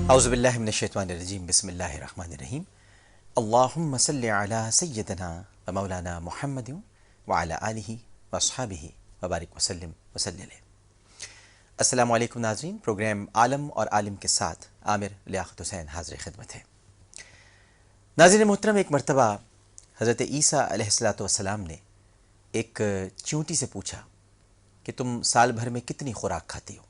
اعوذ باللہ من الشیطان الرجیم بسم اللہ الرحمن الرحیم اللہم صلی علی سیدنا و مولانا محمد وعلی آلہ واصحابہ وبارک وسلم وسلم. السلام علیکم ناظرین. پروگرام عالم اور عالم کے ساتھ عامر لیاقت حسین حاضر خدمت ہے. ناظرین محترم، ایک مرتبہ حضرت عیسیٰ علیہ الصلوۃ والسلام نے ایک چیونٹی سے پوچھا کہ تم سال بھر میں کتنی خوراک کھاتی ہو؟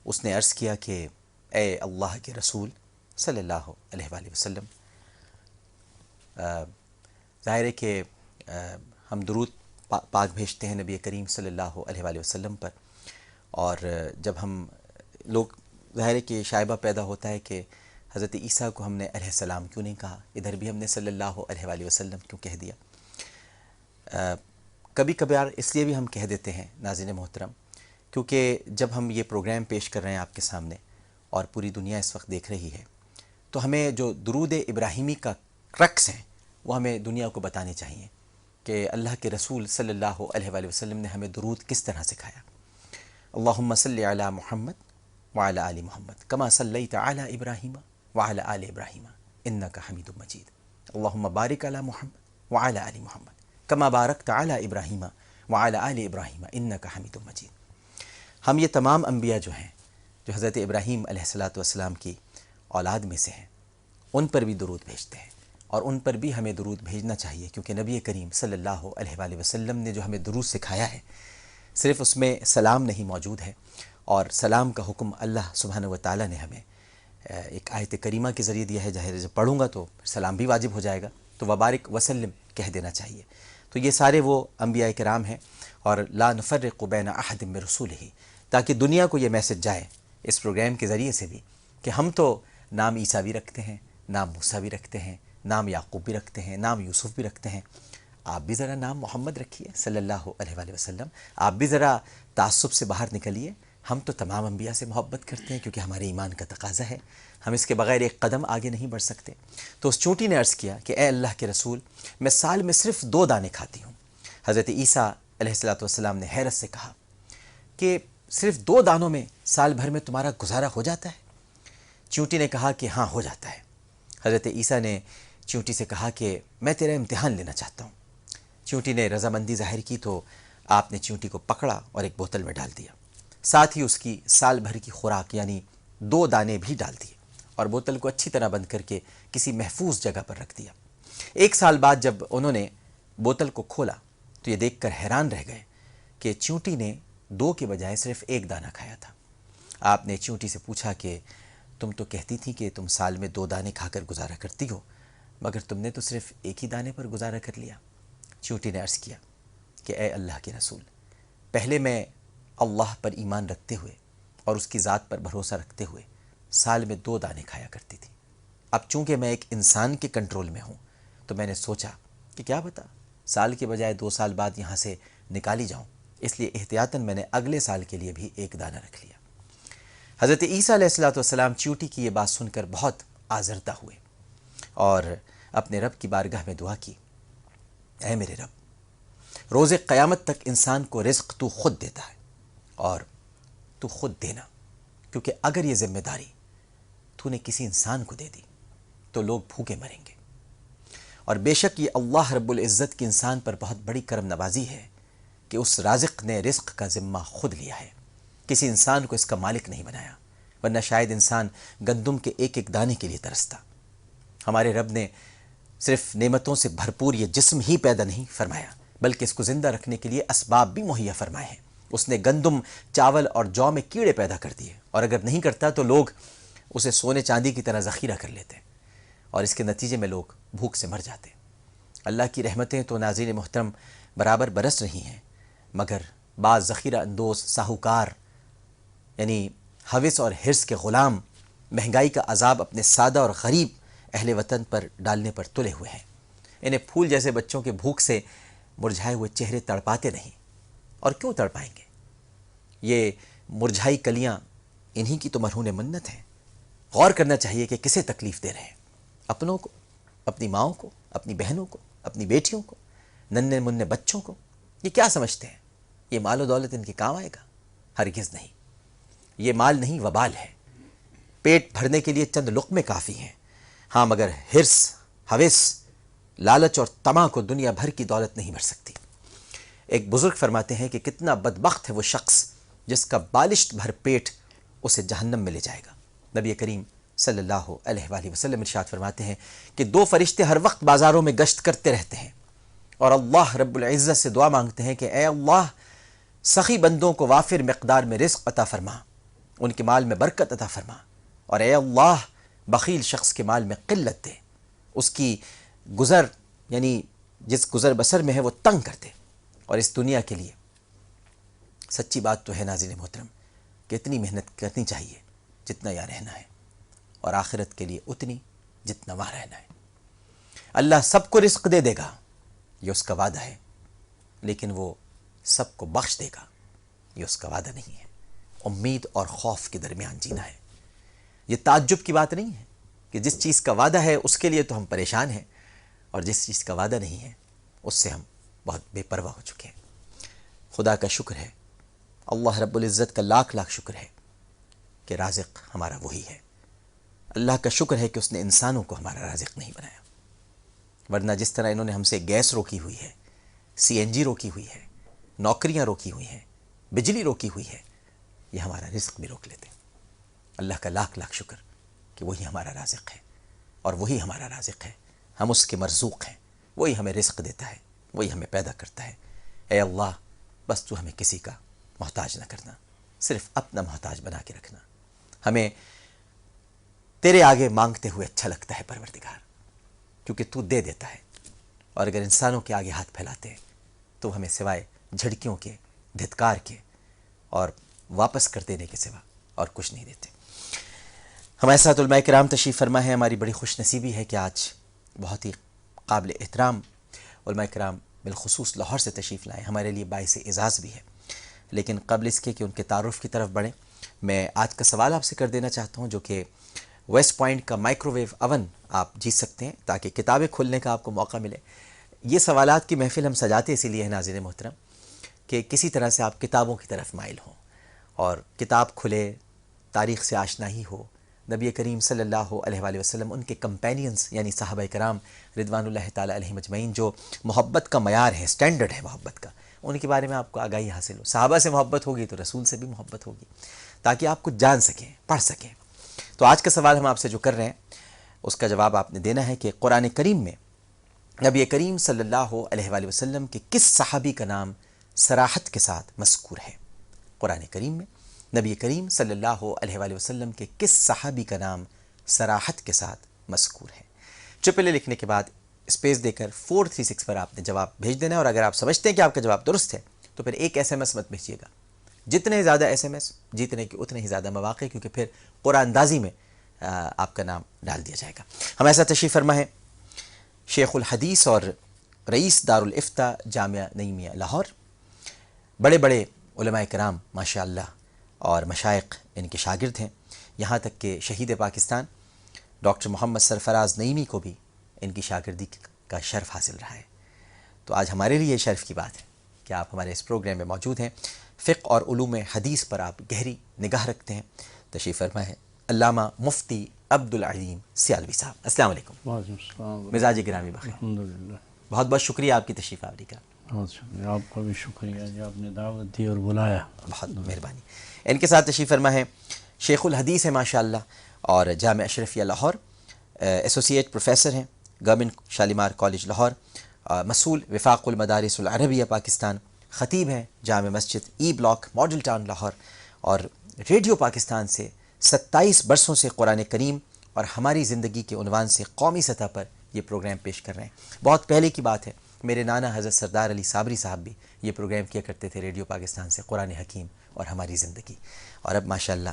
اس نے عرض کیا کہ اے اللہ کے رسول صلی اللہ علیہ وآلہ وسلم، ظاہر ہے کہ ہم درود پاک بھیجتے ہیں نبی کریم صلی اللہ علیہ وآلہ وسلم پر، اور جب ہم لوگ ظاہر ہے کہ شائبہ پیدا ہوتا ہے کہ حضرت عیسیٰ کو ہم نے علیہ السلام کیوں نہیں کہا، ادھر بھی ہم نے صلی اللہ علیہ وآلہ وسلم کیوں کہہ دیا. کبھی کبھار اس لیے بھی ہم کہہ دیتے ہیں ناظرین محترم کیونکہ جب ہم یہ پروگرام پیش کر رہے ہیں آپ کے سامنے اور پوری دنیا اس وقت دیکھ رہی ہے، تو ہمیں جو درود ابراہیمی کا کرکس ہیں وہ ہمیں دنیا کو بتانے چاہیے کہ اللہ کے رسول صلی اللہ علیہ وآلہ وسلم نے ہمیں درود کس طرح سکھایا. اللہم صلی علی محمد وعلی آل محمد کما صلیت علی ابراہیم وعلی آل ابراہیم انک حمید مجید. اللہم بارک علی محمد وعلی آل محمد کما بارکت علی ابراہیم وعلی آل ابراہیم انک حمید مجید. ہم یہ تمام انبیاء جو ہیں، جو حضرت ابراہیم علیہ الصلوۃ والسلام کی اولاد میں سے ہیں، ان پر بھی درود بھیجتے ہیں، اور ان پر بھی ہمیں درود بھیجنا چاہیے کیونکہ نبی کریم صلی اللہ علیہ وآلہ وسلم نے جو ہمیں درود سکھایا ہے، صرف اس میں سلام نہیں موجود ہے، اور سلام کا حکم اللہ سبحانہ و تعالیٰ نے ہمیں ایک آیت کریمہ کے ذریعے دیا ہے. جب پڑھوں گا تو سلام بھی واجب ہو جائے گا، تو وبارک وسلم کہہ دینا چاہیے. تو یہ سارے وہ انبیاء کرام ہیں، اور لا نفرق بین احد من رسولہ، تاکہ دنیا کو یہ میسج جائے اس پروگرام کے ذریعے سے بھی کہ ہم تو نام عیسیٰ بھی رکھتے ہیں، نام موسیٰ بھی رکھتے ہیں، نام یعقوب بھی رکھتے ہیں، نام یوسف بھی رکھتے ہیں. آپ بھی ذرا نام محمد رکھیے صلی اللہ علیہ وآلہ وسلم. آپ بھی ذرا تعصب سے باہر نکلیے. ہم تو تمام انبیاء سے محبت کرتے ہیں کیونکہ ہمارے ایمان کا تقاضا ہے، ہم اس کے بغیر ایک قدم آگے نہیں بڑھ سکتے. تو اس چونٹی نے عرض کیا کہ اے اللہ کے رسول، میں سال میں صرف 2 دانے کھاتی ہوں. حضرت عیسیٰ علیہ الصلوۃ والسلام نے حیرت سے کہا کہ صرف 2 دانوں میں سال بھر میں تمہارا گزارا ہو جاتا ہے؟ چونٹی نے کہا کہ ہاں ہو جاتا ہے. حضرت عیسیٰ نے چونٹی سے کہا کہ میں تیرا امتحان لینا چاہتا ہوں. چونٹی نے رضامندی ظاہر کی تو آپ نے چونٹی کو پکڑا اور ایک بوتل میں ڈال دیا، ساتھ ہی اس کی سال بھر کی خوراک یعنی 2 دانے بھی ڈال دیے، اور بوتل کو اچھی طرح بند کر کے کسی محفوظ جگہ پر رکھ دیا. 1 سال بعد جب انہوں نے بوتل کو کھولا تو یہ دیکھ کر حیران رہ گئے کہ چونٹی نے 2 کے بجائے صرف 1 دانہ کھایا تھا. آپ نے چونٹی سے پوچھا کہ تم تو کہتی تھی کہ تم سال میں 2 دانے کھا کر گزارا کرتی ہو، مگر تم نے تو صرف 1 ہی دانے پر گزارا کر لیا. چونٹی نے عرض کیا کہ اے اللہ کے رسول، پہلے میں اللہ پر ایمان رکھتے ہوئے اور اس کی ذات پر بھروسہ رکھتے ہوئے سال میں 2 دانے کھایا کرتی تھی. اب چونکہ میں ایک انسان کے کنٹرول میں ہوں تو میں نے سوچا کہ کیا پتا سال کے بجائے 2 سال بعد یہاں سے نکالی جاؤں، اس لیے احتیاطاً میں نے اگلے سال کے لیے بھی 1 دانہ رکھ لیا. حضرت عیسیٰ علیہ الصلوۃ والسلام چونٹی کی یہ بات سن کر بہت آزردہ ہوئے اور اپنے رب کی بارگاہ میں دعا کی، اے میرے رب، روز قیامت تک انسان کو رزق تو خود دیتا ہے، اور تو خود دینا، کیونکہ اگر یہ ذمہ داری تو نے کسی انسان کو دے دی تو لوگ بھوکے مریں گے. اور بے شک یہ اللہ رب العزت کی انسان پر بہت بڑی کرم نوازی ہے کہ اس رازق نے رزق کا ذمہ خود لیا ہے، کسی انسان کو اس کا مالک نہیں بنایا، ورنہ شاید انسان گندم کے 1 دانے کے لیے ترستا. ہمارے رب نے صرف نعمتوں سے بھرپور یہ جسم ہی پیدا نہیں فرمایا بلکہ اس کو زندہ رکھنے کے لیے اسباب بھی مہیا فرمائے ہیں. اس نے گندم، چاول اور جو میں کیڑے پیدا کر دیے، اور اگر نہیں کرتا تو لوگ اسے سونے چاندی کی طرح ذخیرہ کر لیتے، اور اس کے نتیجے میں لوگ بھوک سے مر جاتے. اللہ کی رحمتیں تو ناظرین محترم برابر برس رہی ہیں، مگر بعض ذخیرہ اندوز ساہوکار یعنی ہوس اور حرص کے غلام مہنگائی کا عذاب اپنے سادہ اور غریب اہل وطن پر ڈالنے پر تلے ہوئے ہیں. انہیں پھول جیسے بچوں کے بھوک سے مرجھائے ہوئے چہرے تڑپاتے نہیں، اور کیوں تڑپائیں گے؟ یہ مرجھائی کلیاں انہی کی تو مرہون منت ہیں. غور کرنا چاہیے کہ کسے تکلیف دے رہے ہیں، اپنوں کو، اپنی ماؤں کو، اپنی بہنوں کو، اپنی بیٹیوں کو، ننھے منھے بچوں کو. یہ کیا سمجھتے ہیں یہ مال و دولت ان کے کام آئے گا؟ ہرگز نہیں. یہ مال نہیں، وبال ہے. پیٹ بھرنے کے لیے چند لقمے کافی ہیں، ہاں مگر حرص، ہوس، لالچ اور طمع کو دنیا بھر کی دولت نہیں بھر سکتی۔ ایک بزرگ فرماتے ہیں کہ کتنا بدبخت ہے وہ شخص جس کا بالشت بھر پیٹ اسے جہنم میں لے جائے گا۔ نبی کریم صلی اللہ علیہ وآلہ وسلم ارشاد فرماتے ہیں کہ دو فرشتے ہر وقت بازاروں میں گشت کرتے رہتے ہیں اور اللہ رب العزت سے دعا مانگتے ہیں کہ اے اللہ سخی بندوں کو وافر مقدار میں رزق عطا فرما، ان کے مال میں برکت عطا فرما، اور اے اللہ بخیل شخص کے مال میں قلت دے، اس کی گزر یعنی جس گزر بسر میں ہے وہ تنگ کر دے۔ اور اس دنیا کے لیے سچی بات تو ہے ناظرین محترم کہ اتنی محنت کرنی چاہیے جتنا یہاں رہنا ہے، اور آخرت کے لیے اتنی جتنا وہاں رہنا ہے۔ اللہ سب کو رزق دے دے گا، یہ اس کا وعدہ ہے، لیکن وہ سب کو بخش دے گا، یہ اس کا وعدہ نہیں ہے۔ امید اور خوف کے درمیان جینا ہے۔ یہ تعجب کی بات نہیں ہے کہ جس چیز کا وعدہ ہے اس کے لیے تو ہم پریشان ہیں، اور جس چیز کا وعدہ نہیں ہے اس سے ہم بہت بے پرواہ ہو چکے ہیں۔ خدا کا شکر ہے، اللہ رب العزت کا لاکھ لاکھ شکر ہے کہ رازق ہمارا وہی ہے۔ اللہ کا شکر ہے کہ اس نے انسانوں کو ہمارا رازق نہیں بنایا، ورنہ جس طرح انہوں نے ہم سے گیس روکی ہوئی ہے، سی این جی روکی ہوئی ہے، نوکریاں روکی ہوئی ہیں، بجلی روکی ہوئی ہے، یہ ہمارا رزق بھی روک لیتے۔ اللہ کا لاکھ لاکھ شکر کہ وہی ہمارا رازق ہے، اور وہی ہمارا رازق ہے، ہم اس کے مرزوق ہیں، وہی ہمیں رزق دیتا ہے، وہی ہمیں پیدا کرتا ہے۔ اے اللہ بس تو ہمیں کسی کا محتاج نہ کرنا، صرف اپنا محتاج بنا کے رکھنا۔ ہمیں تیرے آگے مانگتے ہوئے اچھا لگتا ہے پروردگار، کیونکہ تو دے دیتا ہے، اور اگر انسانوں کے آگے ہاتھ پھیلاتے ہیں تو ہمیں سوائے جھڑکیوں کے، دھتکار کے اور واپس کر دینے کے سوا اور کچھ نہیں دیتے۔ ہمارے ساتھ علماء کرام تشریف فرما ہے۔ ہماری بڑی خوش نصیبی ہے کہ آج بہت ہی قابل احترام علماء کرام بالخصوص لاہور سے تشریف لائے، ہمارے لیے باعث اعزاز بھی ہے۔ لیکن قبل اس کے کہ ان کے تعارف کی طرف بڑھیں، میں آج کا سوال آپ سے کر دینا چاہتا ہوں، جو کہ ویسٹ پوائنٹ کا مائکرو ویو اوون آپ جیت سکتے ہیں تاکہ کتابیں کھولنے کا آپ کو موقع ملے۔ یہ سوالات کی محفل ہم سجاتے اسی لیے ہیں ناظرین محترم کہ کسی طرح سے آپ کتابوں کی طرف مائل ہوں، اور کتاب کھلے، تاریخ سے آشنائی ہو، نبی کریم صلی اللہ علیہ وآلہ وسلم، ان کے کمپینینز یعنی صحابہ کرام رضوان اللہ تعالیٰ علیہم اجمعین، جو محبت کا معیار ہے، سٹینڈرڈ ہے محبت کا، ان کے بارے میں آپ کو آگاہی حاصل ہو۔ صحابہ سے محبت ہوگی تو رسول سے بھی محبت ہوگی، تاکہ آپ کچھ جان سکیں، پڑھ سکیں۔ تو آج کا سوال ہم آپ سے جو کر رہے ہیں اس کا جواب آپ نے دینا ہے کہ قرآن کریم میں نبی کریم صلی اللہ علیہ وآلہ وسلم کے کس صحابی کا نام صراحت کے ساتھ مذکور ہے؟ قرآن کریم میں نبی کریم صلی اللہ علیہ وآلہ وسلم کے کس صحابی کا نام صراحت کے ساتھ مذکور ہے؟ ٹرپل اے لکھنے کے بعد اسپیس دے کر 436 پر آپ نے جواب بھیج دینا ہے، اور اگر آپ سمجھتے ہیں کہ آپ کا جواب درست ہے تو پھر ایک ایس ایم ایس مت بھیجیے گا۔ جتنے زیادہ ایس ایم ایس جیتنے کے اتنے ہی زیادہ مواقع، کیونکہ پھر قرآن اندازی میں آپ کا نام ڈال دیا جائے گا۔ ہمارے ساتھ تشریف فرما ہے شیخ الحدیث اور رئیس دارالافتاء جامعہ نعیمیہ لاہور، بڑے بڑے علماء کرام ماشاء اللہ اور مشائخ ان کے شاگرد ہیں، یہاں تک کہ شہید پاکستان ڈاکٹر محمد سرفراز نعیمی کو بھی ان کی شاگردی کا شرف حاصل رہا ہے۔ تو آج ہمارے لیے یہ شرف کی بات ہے کہ آپ ہمارے اس پروگرام میں موجود ہیں۔ فقہ اور علوم حدیث پر آپ گہری نگاہ رکھتے ہیں۔ تشریف فرما ہے علامہ مفتی عبدالعلیم سیالوی صاحب۔ السلام علیکم۔ وعلیکم السلام۔ مزاج گرامی بخیر۔ الحمدللہ، بہت بہت شکریہ آپ کی تشریف آوری کا۔ بہت شکریہ، آپ کا بھی شکریہ جی، آپ نے دعوت دی اور بلایا۔ بہت مہربانی۔ ان کے ساتھ تشریف فرما ہے شیخ الحدیث ہے ماشاء اللہ، اور جامعہ اشرفیہ لاہور ایسوسیٹ پروفیسر ہیں، گورنمنٹ شالیمار کالج لاہور، مسئول وفاق المدارس العربیہ پاکستان، خطیب ہیں جامع مسجد ای بلاک ماڈل ٹاؤن لاہور، اور ریڈیو پاکستان سے 27 برسوں سے قرآن کریم اور ہماری زندگی کے عنوان سے قومی سطح پر یہ پروگرام پیش کر رہے ہیں۔ بہت پہلے کی بات ہے، میرے نانا حضرت سردار علی صابری صاحب بھی یہ پروگرام کیا کرتے تھے ریڈیو پاکستان سے، قرآن حکیم اور ہماری زندگی۔ اور اب ماشاءاللہ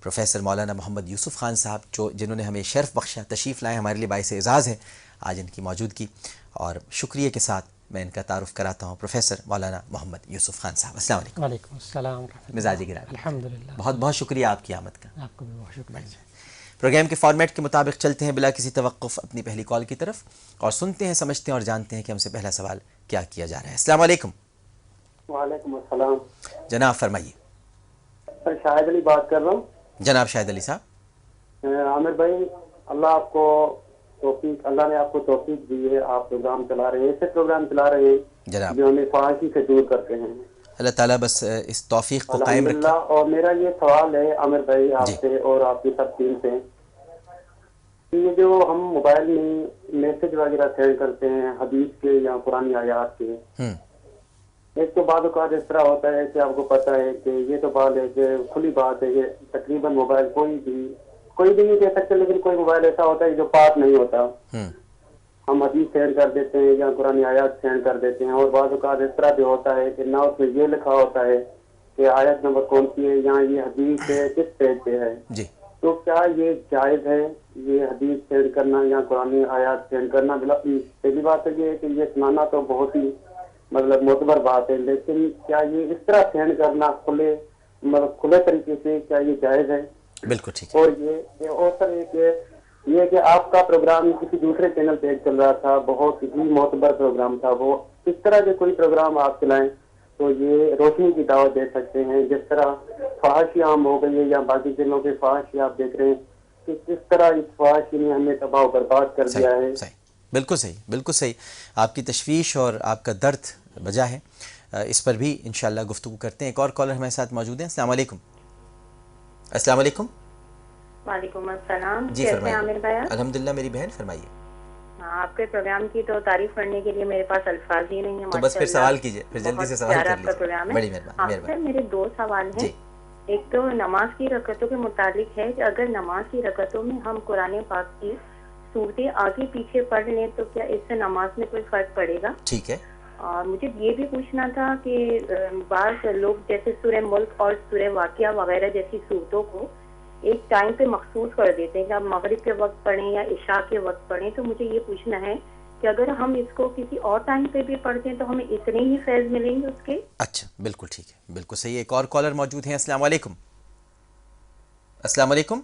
پروفیسر مولانا محمد یوسف خان صاحب جنہوں نے ہمیں شرف بخشا، تشریف لائے، ہمارے لیے باعث اعزاز ہے آج ان کی موجودگی، اور شکریہ کے ساتھ میں ان کا تعارف کراتا ہوں پروفیسر مولانا محمد یوسف خان صاحب۔ السلام علیکم۔ وعلیکم السلام ورحمۃ اللہ۔ مزاج گرامی، الحمدللہ، بہت بہت شکریہ آپ کی آمد کا۔ آپ کو بھی بہت شکریہ۔ پروگرام کے فارمیٹ کے مطابق چلتے ہیں بلا کسی توقف اپنی پہلی کال کی طرف، اور سنتے ہیں، سمجھتے ہیں اور جانتے ہیں کہ ہم سے پہلا سوال کیا کیا جا رہا ہے۔ السلام علیکم۔ وعلیکم السلام، جناب فرمائیے۔ سر شاہد علی بات کر رہا ہوں۔ جناب شاہد علی صاحب۔ عامر بھائی، اللہ نے آپ کو توفیق دی ہے، آپ پروگرام چلا رہے ہیں، ایسے پروگرام چلا رہے ہیں جناب جو ہمیں فحاشی سے دور کرتے ہیں، اللہ تعالیٰ بس اس توفیق کو قائم الحمدللہ۔ رکھے. اور میرا یہ سوال ہے عامر بھائی جی آپ سے اور آپ کی سب ٹیم سے، یہ جو ہم موبائل میں میسج وغیرہ سینڈ کرتے ہیں حدیث کے یا قرآن آیات کے، ہوں ایک تو بعض اوقات اس طرح ہوتا ہے کہ آپ کو پتہ ہے کہ یہ تو بات ہے کہ کھلی بات ہے کہ تقریباً موبائل کوئی بھی نہیں کہہ سکتے، لیکن کوئی موبائل ایسا ہوتا ہے جو پاک نہیں ہوتا، ہوں ہم حدیث سینڈ کر دیتے ہیں یا قرآن آیات سینڈ کر دیتے ہیں، اور بعض اوقات اس طرح بھی ہوتا ہے کہ نہ اس میں یہ لکھا ہوتا ہے کہ آیت نمبر کون سی ہے یا یہ حدیث ہے کس پیج پہ ہے، جی تو کیا یہ جائز ہے یہ حدیث سینڈ کرنا یا قرآن آیات سینڈ کرنا؟ پہلی بات تو یہ ہے کہ یہ سنانا تو بہت ہی معتبر بات ہے، لیکن کیا یہ اس طرح سینڈ کرنا کھلے طریقے سے کیا یہ جائز ہے؟ بالکل ٹھیک ہے. اور اور سر یہ کہ آپ کا پروگرام کسی دوسرے چینل پہ چل رہا تھا، بہت ہی معتبر پروگرام تھا، وہ اس طرح کے کوئی پروگرام آپ چلائیں تو یہ روشنی کی دعوت دے سکتے ہیں، جس طرح فحاشی عام ہو گئی ہے یا باقی چینلوں کے فحاشی آپ دیکھ رہے ہیں کہ کس طرح اس فحاشی نے ہمیں تباہ و برباد کر دیا ہے. صحیح بالکل صحیح بالکل صحیح. آپ کی تشویش اور آپ کا درد بجا ہے، اس پر بھی انشاءاللہ گفتگو کرتے ہیں. ایک اور کالر ہمارے ساتھ موجود ہیں. السلام علیکم. السلام علیکم. وعلیکم السلام. جی کیسے فرمائیے. عامر بھائی؟ الحمدللہ میری بہن فرمائیے. آپ کے پروگرام کی تو تعریف کرنے کے لیے میرے پاس الفاظ ہی نہیں ہیں. تو بس پھر سوال کیجئے، پھر جلدی سے سوال کر آپ کا پروگرام لیجیے. ہے. بڑی ہاں مہربانی. سر، میرے دو سوال ہیں. جی ایک تو نماز کی رکعتوں کے متعلق ہے کہ اگر نماز کی رکعتوں میں ہم قرآن پاک کی صورتیں آگے پیچھے پڑھ لیں تو کیا اس سے نماز میں کوئی فرق پڑے گا؟ ٹھیک ہے. اور مجھے یہ بھی پوچھنا تھا کہ بعض لوگ جیسے سورہ ملک اور سورہ واقعہ وغیرہ جیسی صورتوں کو ایک ٹائم پہ مخصوص کر دیتے ہیں کہ آپ مغرب کے وقت پڑھیں یا عشاء کے وقت پڑھیں، تو مجھے یہ پوچھنا ہے کہ اگر ہم اس کو کسی اور ٹائم پہ بھی پڑھتے ہیں تو ہمیں اتنے ہی فیض ملیں گے اس کے؟ اچھا بالکل ٹھیک ہے، بالکل صحیح. ایک اور کالر موجود ہیں. السلام علیکم. السلام علیکم.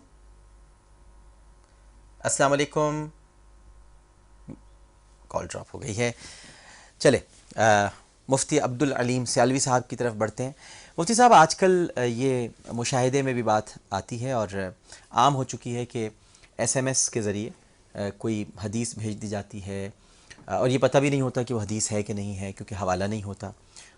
السلام علیکم. کال ڈراپ ہو گئی ہے. چلے مفتی عبدالعلیم سیالوی صاحب کی طرف بڑھتے ہیں. مفتی صاحب، آج کل یہ مشاہدے میں بھی بات آتی ہے اور عام ہو چکی ہے کہ ایس ایم ایس کے ذریعے کوئی حدیث بھیج دی جاتی ہے اور یہ پتہ بھی نہیں ہوتا کہ وہ حدیث ہے کہ نہیں ہے، کیونکہ حوالہ نہیں ہوتا.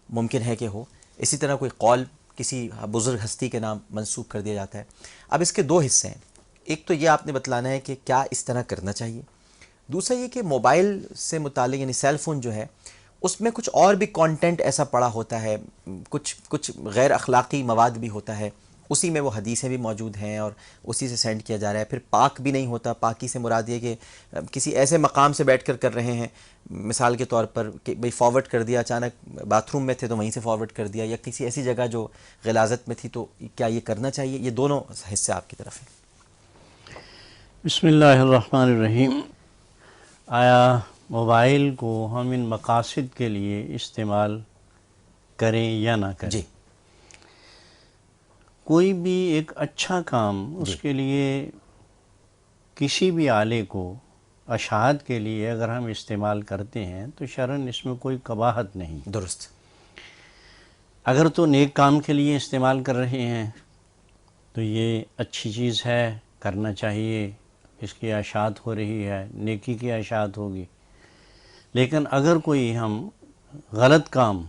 ممکن ہے کہ ہو. اسی طرح کوئی قول کسی بزرگ ہستی کے نام منسوب کر دیا جاتا ہے. اب اس کے دو حصے ہیں. ایک تو یہ آپ نے بتلانا ہے کہ کیا اس طرح کرنا چاہیے. دوسرا یہ کہ موبائل سے متعلق یعنی سیل فون جو ہے اس میں کچھ اور بھی کانٹینٹ ایسا پڑا ہوتا ہے، کچھ غیر اخلاقی مواد بھی ہوتا ہے، اسی میں وہ حدیثیں بھی موجود ہیں اور اسی سے سینڈ کیا جا رہا ہے. پھر پاک بھی نہیں ہوتا. پاکی سے مراد یہ کہ کسی ایسے مقام سے بیٹھ کر رہے ہیں، مثال کے طور پر کہ بھئی فارورڈ کر دیا، اچانک باتھ روم میں تھے تو وہیں سے فارورڈ کر دیا، یا کسی ایسی جگہ جو غلاظت میں تھی. تو کیا یہ کرنا چاہیے؟ یہ دونوں حصے آپ کی طرف ہیں. بسم اللہ الرحمن الرحیم. آیا موبائل کو ہم ان مقاصد کے لیے استعمال کریں یا نہ کریں؟ جی کوئی بھی ایک اچھا کام اس کے لیے کسی بھی آلے کو اشاعت کے لیے اگر ہم استعمال کرتے ہیں تو شرعاً اس میں کوئی قباحت نہیں. درست. اگر تو نیک کام کے لیے استعمال کر رہے ہیں تو یہ اچھی چیز ہے، کرنا چاہیے. اس کی اشاعت ہو رہی ہے، نیکی کی اشاعت ہوگی. لیکن اگر کوئی ہم غلط کام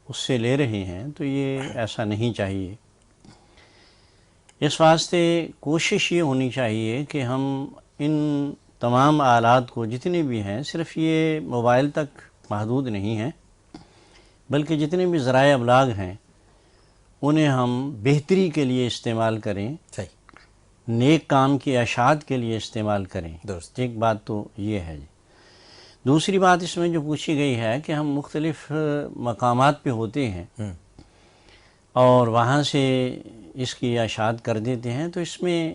اس سے لے رہے ہیں تو یہ ایسا نہیں چاہیے. اس واسطے کوشش یہ ہونی چاہیے کہ ہم ان تمام آلات کو جتنے بھی ہیں، صرف یہ موبائل تک محدود نہیں ہیں، بلکہ جتنے بھی ذرائع ابلاغ ہیں انہیں ہم بہتری کے لیے استعمال کریں، صحیح. نیک کام کی اشاعت کے لیے استعمال کریں. درست. ایک بات تو یہ ہے. دوسری بات اس میں جو پوچھی گئی ہے کہ ہم مختلف مقامات پہ ہوتے ہیں اور وہاں سے اس کی اشاعت کر دیتے ہیں، تو اس میں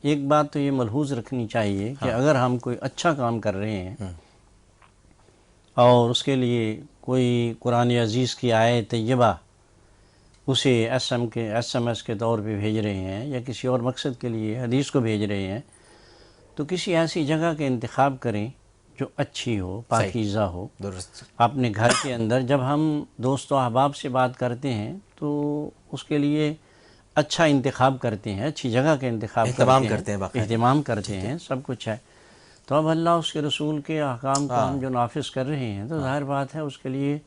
ایک بات تو یہ ملحوظ رکھنی چاہیے کہ اگر ہم کوئی اچھا کام کر رہے ہیں اور اس کے لیے کوئی قرآن عزیز کی آیت طیبہ اسے ایس ایم ایس کے طور پہ بھیج رہے ہیں یا کسی اور مقصد کے لیے حدیث کو بھیج رہے ہیں، تو کسی ایسی جگہ کا انتخاب کریں جو اچھی ہو، پاکیزہ ہو. درست. اپنے گھر کے اندر جب ہم دوست و احباب سے بات کرتے ہیں تو اس کے لیے اچھا انتخاب کرتے ہیں، اچھی جگہ کا انتخاب کرتے ہیں، اہتمام کرتے ہیں، سب کچھ ہے، تو اب اللہ اس کے رسول کے احکام کو ہم جو نافذ کر رہے ہیں تو ظاہر بات ہے اس کے لیے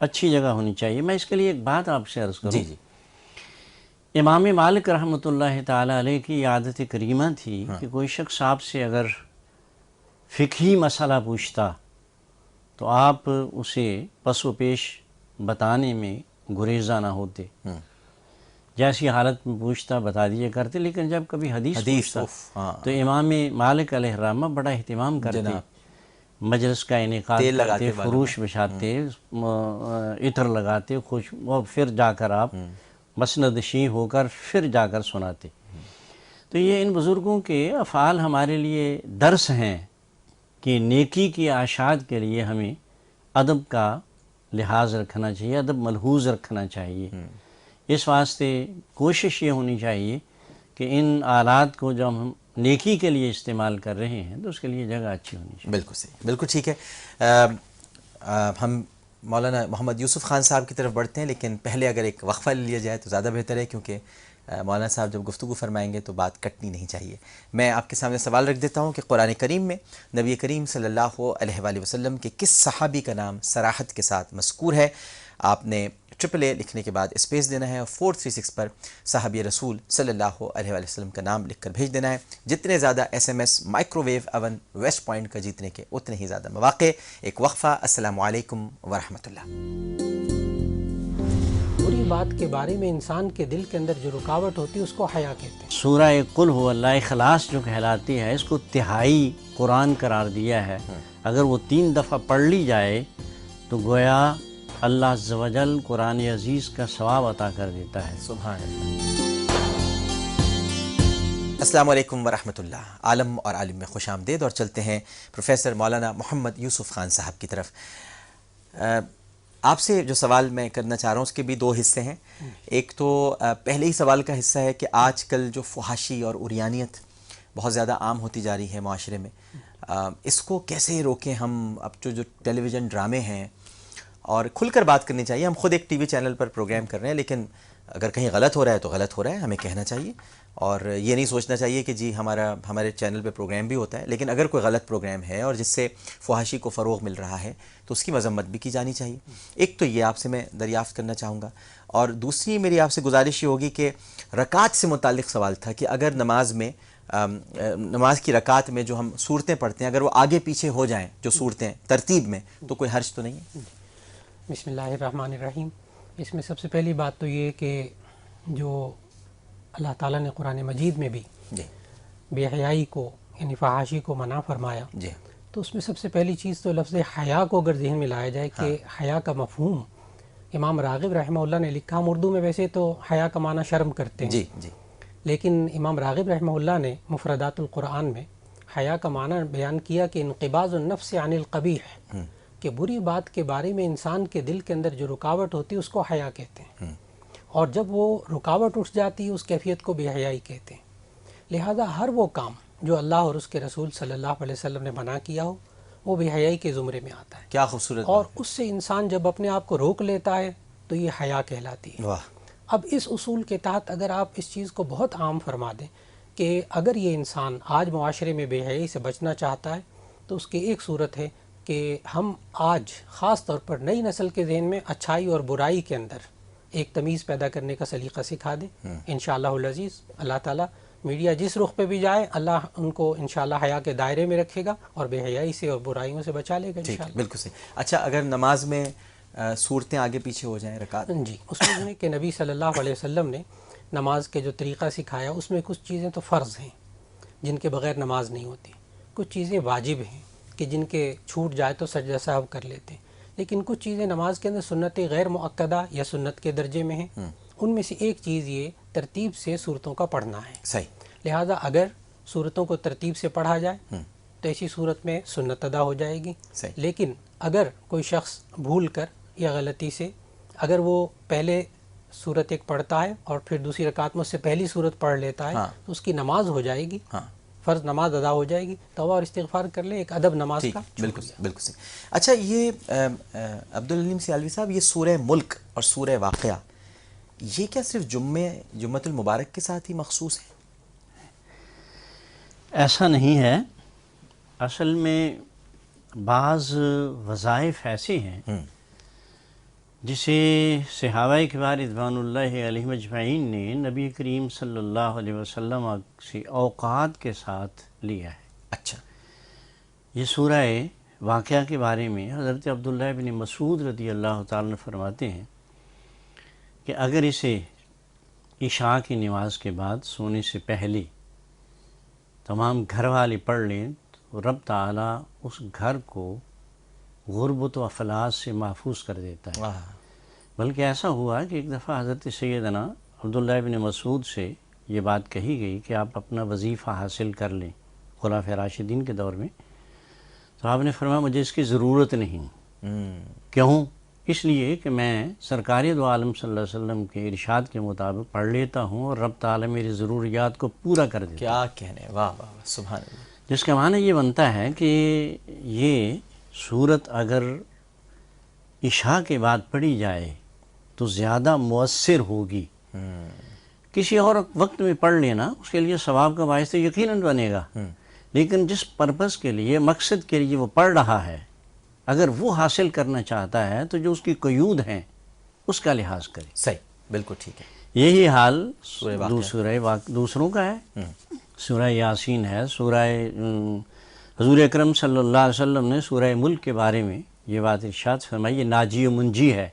اچھی جگہ ہونی چاہیے۔ میں اس کے لیے ایک بات آپ سے عرض کروں، امام مالک رحمۃ اللہ تعالی علیہ کی عادت کریمہ تھی کہ کوئی شخص آپ سے اگر فقہی مسئلہ پوچھتا تو آپ اسے پس و پیش بتانے میں گریزاں نہ ہوتے، جیسی حالت میں پوچھتا بتا دیے کرتے، لیکن جب کبھی حدیث پوچھتا تو امام مالک علیہ الرحمہ بڑا اہتمام کرتے، مجلس کا انعقاد کرتے، فروش بچھاتے، عطر لگاتے، اور پھر جا کر آپ مسند شیع ہو کر پھر جا کر سناتے۔ تو یہ ان بزرگوں کے افعال ہمارے لیے درس ہیں کہ نیکی کی اشاعت کے لیے ہمیں ادب کا لحاظ رکھنا چاہیے، ادب ملحوظ رکھنا چاہیے۔ اس واسطے کوشش یہ ہونی چاہیے کہ ان آلات کو جب ہم نیکی کے لیے استعمال کر رہے ہیں تو اس کے لیے جگہ اچھی ہونی چاہیے۔ بالکل صحیح، بالکل ٹھیک ہے۔ ہم مولانا محمد یوسف خان صاحب کی طرف بڑھتے ہیں، لیکن پہلے اگر ایک وقفہ لے لیا جائے تو زیادہ بہتر ہے، کیونکہ مولانا صاحب جب گفتگو فرمائیں گے تو بات کٹنی نہیں چاہیے۔ میں آپ کے سامنے سوال رکھ دیتا ہوں کہ قرآن کریم میں نبی کریم صلی اللہ علیہ وآلہ وسلم کے کس صحابی کا نام صراحت کے ساتھ مذکور ہے؟ آپ نے AAA لکھنے کے بعد اسپیس دینا ہے اور 436 پر صحابی رسول صلی اللہ علیہ وآلہ وسلم کا نام لکھ کر بھیج دینا ہے۔ جتنے زیادہ SMS microwave oven Westpoint کا جیتنے کے اتنے ہی زیادہ مواقع۔ ایک وقفہ، السلام علیکم ورحمۃ اللہ۔ بری بات کے بارے میں انسان کے دل کے اندر جو رکاوٹ ہوتی ہے اس کو حیا کہتے ہیں۔ سورہ قل هو اللہ اخلاص جو کہلاتی ہے، اس کو تہائی قرآن قرار دیا ہے۔ اگر وہ 3 دفعہ پڑھ لی جائے تو گویا اللہ عز و جل قرآن عزیز کا ثواب عطا کر دیتا ہے۔ سبحان اللہ۔ السلام علیکم ورحمۃ اللہ۔ عالم اور عالم میں خوش آمدید، اور چلتے ہیں پروفیسر مولانا محمد یوسف خان صاحب کی طرف۔ آپ سے جو سوال میں کرنا چاہ رہا ہوں اس کے بھی 2 حصے ہیں۔ ایک تو پہلے ہی سوال کا حصہ ہے کہ آج کل جو فحاشی اور عریانیت بہت زیادہ عام ہوتی جا رہی ہے معاشرے میں، اس کو کیسے روکیں ہم؟ اب جو ٹیلی ویژن ڈرامے ہیں، اور کھل کر بات کرنی چاہیے، ہم خود ایک ٹی وی چینل پر پروگرام کر رہے ہیں، لیکن اگر کہیں غلط ہو رہا ہے تو غلط ہو رہا ہے، ہمیں کہنا چاہیے، اور یہ نہیں سوچنا چاہیے کہ جی ہمارے چینل پہ پروگرام بھی ہوتا ہے، لیکن اگر کوئی غلط پروگرام ہے اور جس سے فحاشی کو فروغ مل رہا ہے تو اس کی مذمت بھی کی جانی چاہیے۔ ایک تو یہ آپ سے میں دریافت کرنا چاہوں گا، اور دوسری میری آپ سے گزارش یہ ہوگی کہ رکعت سے متعلق سوال تھا کہ اگر نماز کی رکعت میں جو ہم صورتیں پڑھتے ہیں اگر وہ آگے پیچھے ہو جائیں جو صورتیں ترتیب میں تو کوئی حرج تو نہیں ہے؟ بسم اللہ الرحمن الرحیم۔ اس میں سب سے پہلی بات تو یہ کہ جو اللہ تعالیٰ نے قرآن مجید میں بھی بے حیائی کو یعنی فحاشی کو منع فرمایا، تو اس میں سب سے پہلی چیز تو لفظ حیا کو اگر ذہن میں لایا جائے کہ حیا کا مفہوم امام راغب رحمہ اللہ نے لکھا۔ ہم اردو میں ویسے تو حیا کا معنی شرم کرتے ہیں، لیکن امام راغب رحمہ اللہ نے مفردات القرآن میں حیا کا معنی بیان کیا کہ انقباض النفس عن القبیح، کہ بری بات کے بارے میں انسان کے دل کے اندر جو رکاوٹ ہوتی ہے اس کو حیا کہتے ہیں، اور جب وہ رکاوٹ اٹھ جاتی ہے اس کیفیت کو بے حیائی کہتے ہیں۔ لہذا ہر وہ کام جو اللہ اور اس کے رسول صلی اللہ علیہ وسلم نے منع کیا ہو وہ بے حیائی کے زمرے میں آتا ہے۔ کیا خوبصورت! اور اس سے انسان جب اپنے آپ کو روک لیتا ہے تو یہ حیا کہلاتی ہے۔ اب اس اصول کے تحت اگر آپ اس چیز کو بہت عام فرما دیں کہ اگر یہ انسان آج معاشرے میں بے حیائی سے بچنا چاہتا ہے تو اس کی ایک صورت ہے کہ ہم آج خاص طور پر نئی نسل کے ذہن میں اچھائی اور برائی کے اندر ایک تمیز پیدا کرنے کا سلیقہ سکھا دیں۔ انشاءاللہ العزیز اللہ تعالیٰ میڈیا جس رخ پہ بھی جائے اللہ ان کو انشاءاللہ حیا کے دائرے میں رکھے گا اور بے حیائی سے اور برائیوں سے بچا لے گا انشاءاللہ۔ بالکل صحیح۔ اچھا، اگر نماز میں صورتیں آگے پیچھے ہو جائیں رکعت؟ جی، اس میں جو ہے کہ نبی صلی اللہ علیہ وسلم نے نماز کے جو طریقہ سکھایا اس میں کچھ چیزیں تو فرض ہیں جن کے بغیر نماز نہیں ہوتی، کچھ چیزیں واجب ہیں کہ جن کے چھوٹ جائے تو سجدہ سہو کر لیتے ہیں، لیکن کچھ چیزیں نماز کے اندر سنت غیر مؤکدہ یا سنت کے درجے میں ہیں۔ ان میں سے ایک چیز یہ ترتیب سے صورتوں کا پڑھنا ہے۔ صحیح۔ لہٰذا اگر صورتوں کو ترتیب سے پڑھا جائے تو ایسی صورت میں سنت ادا ہو جائے گی۔ لیکن اگر کوئی شخص بھول کر یا غلطی سے اگر وہ پہلے صورت ایک پڑھتا ہے اور پھر دوسری رکعت میں اس سے پہلی صورت پڑھ لیتا ہے تو اس کی نماز ہو جائے گی، فرض نماز ادا ہو جائے گی، توبہ اور استغفار کر لے، ایک ادب نماز کا۔ بالکل بالکل صحیح۔ اچھا، یہ عبدالعلیم سیالوی صاحب، یہ سورہ ملک اور سورہ واقعہ یہ کیا صرف جمعۃ المبارک کے ساتھ ہی مخصوص ہے؟ ایسا نہیں ہے، اصل میں بعض وظائف ایسے ہیں جسے صحابہ کرام رضوان اللہ علیہم اجمعین نے نبی کریم صلی اللہ علیہ وسلم سے اوقات کے ساتھ لیا ہے۔ اچھا، یہ سورہ واقعہ کے بارے میں حضرت عبداللہ بن مسعود رضی اللہ تعالیٰ عنہ فرماتے ہیں کہ اگر اسے عشاء کی نماز کے بعد سونے سے پہلے تمام گھر والے پڑھ لیں تو رب تعالیٰ اس گھر کو غربت و افلاس سے محفوظ کر دیتا ہے۔ بلکہ ایسا ہوا کہ ایک دفعہ حضرت سیدنا عبداللہ بن مسعود سے یہ بات کہی گئی کہ آپ اپنا وظیفہ حاصل کر لیں خلفائے راشدین کے دور میں، تو آپ نے فرمایا مجھے اس کی ضرورت نہیں۔ کیوں؟ اس لیے کہ میں سرکار دو عالم صلی اللہ علیہ وسلم کے ارشاد کے مطابق پڑھ لیتا ہوں اور رب تعالیٰ میری ضروریات کو پورا کر دیتا ہے۔ کیا کہنے، واہ واہ واہ، سبحان اللہ۔ جس کا معنی یہ بنتا ہے کہ یہ صورت اگر عشاء کے بعد پڑھی جائے تو زیادہ مؤثر ہوگی۔ کسی اور وقت میں پڑھ لینا اس کے لیے ثواب کا باعث تو یقیناً بنے گا، لیکن جس پرپس کے لیے، مقصد کے لیے وہ پڑھ رہا ہے، اگر وہ حاصل کرنا چاہتا ہے تو جو اس کی قیود ہیں اس کا لحاظ کرے۔ صحیح، بالکل ٹھیک ہے۔ یہی حال سورہ دوسروں کا ہے۔ سورہ یاسین ہے، سورہ حضور اکرم صلی اللہ علیہ وسلم نے سورہ ملک کے بارے میں یہ بات ارشاد فرمائی، یہ ناجی و منجی ہے۔